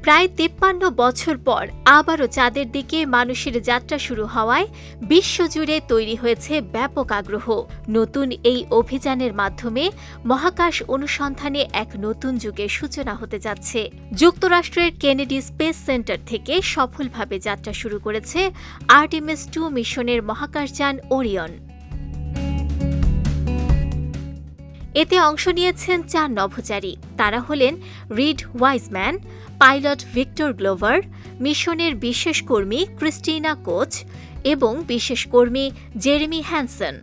প্রায় 53 বছর পর আবারও চাঁদের দিকে মানুষের যাত্রা শুরু হওয়ায় বিশ্বজুড়ে তৈরি হয়েছে ব্যাপক আগ্রহ। নতুন এই অভিযানের মাধ্যমে মহাকাশ অনুসন্ধানে এক নতুন যুগের সূচনা হতে যাচ্ছে। যুক্তরাষ্ট্রের কেনেডি স্পেস সেন্টার থেকে সফলভাবে যাত্রা শুরু করেছে আর্টেমিস 2 মিশনের মহাকাশযান ওরিয়ন। এতে অংশ নিয়েছেন 4 নভোচারী। তারা হলেন Reid Wiseman, pilot Victor Glover, মিশনের বিশেষ কর্মী ক্রিস্টিনা কোচ এবং বিশেষ কর্মী জেরেমি হ্যানসন।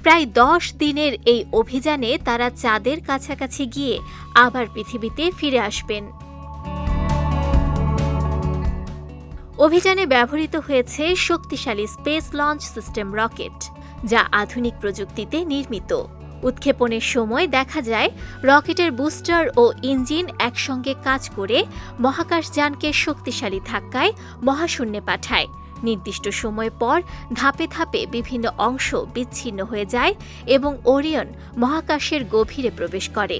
প্রায় 10 দিনের এই অভিযানে তারা চাঁদের কাছাকাছি গিয়ে আবার পৃথিবীতে ফিরে আসবেন। অভিযানে ব্যবহৃত হয়েছে শক্তিশালী স্পেস লঞ্চ সিস্টেম রকেট, যা আধুনিক প্রযুক্তিতে নির্মিত। উৎক্ষেপণের সময় দেখা যায় রকেটের বুস্টার ও ইঞ্জিন একসঙ্গে কাজ করে মহাকাশযানকে শক্তিশালী ধাক্কায় মহাশূন্যে পাঠায়। নির্দিষ্ট সময় পর ধাপে ধাপে বিভিন্ন অংশ বিচ্ছিন্ন হয়ে যায় এবং ওরিয়ন মহাকাশের গভীরে প্রবেশ করে।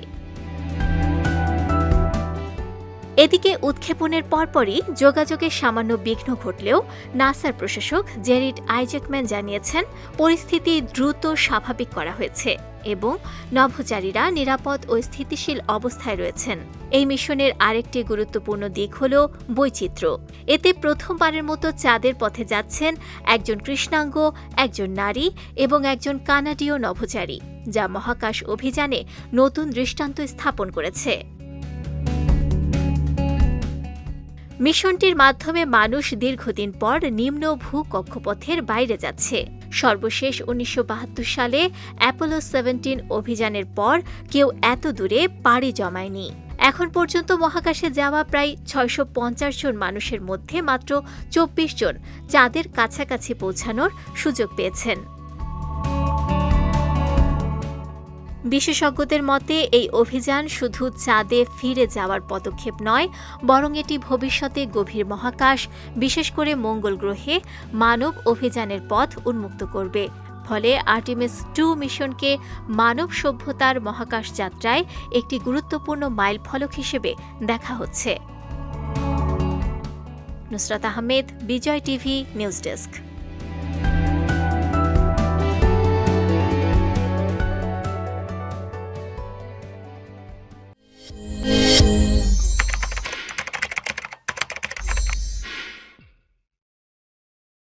এদিকে উৎক্ষেপণের পরপরই যোগাযোগে সামান্য বিঘ্ন ঘটলেও নাসার প্রশাসক জেরিড আইজ্যাকম্যান জানিয়েছেন পরিস্থিতি দ্রুত স্বাভাবিক করা হয়েছে এবং নভোচারীরা নিরাপদ ও স্থিতিশীল অবস্থায় রয়েছেন। এই মিশনের আরেকটি গুরুত্বপূর্ণ দিক হল বৈচিত্র্য। এতে প্রথমবারের মতো চাঁদের পথে যাচ্ছেন একজন কৃষ্ণাঙ্গ, একজন নারী এবং একজন কানাডীয় নভোচারী, যা মহাকাশ অভিযানে নতুন দৃষ্টান্ত স্থাপন করেছে। মিশনটির মাধ্যমে মানুষ দীর্ঘদিন পর নিম্ন ভূকক্ষপথের বাইরে যাচ্ছে। সর্বশেষ 1972 সালে অ্যাপোলো 17 অভিযানের পর কেউ এত দূরে পাড়ি জমায়নি। এখন পর্যন্ত মহাকাশে যাওয়া প্রায় 650 জন মানুষের মধ্যে মাত্র 24 জন চাঁদের কাছাকাছি পৌঁছানোর সুযোগ পেয়েছেন। বিশেষজ্ঞদের মতে এই অভিযান শুধু চাঁদে ফিরে যাওয়ার পদক্ষেপ নয়, বরং এটি ভবিষ্যতে গভীর মহাকাশ, বিশেষ করে মঙ্গল গ্রহে মানব অভিযানের পথ উন্মুক্ত করবে। ফলে আর্টেমিস 2 মিশনকে মানব সভ্যতার মহাকাশ যাত্রায় একটি গুরুত্বপূর্ণ মাইলফলক হিসেবে দেখা হচ্ছে। নুসরাত আহমেদ, বিজয় টিভি, নিউজ ডেস্ক।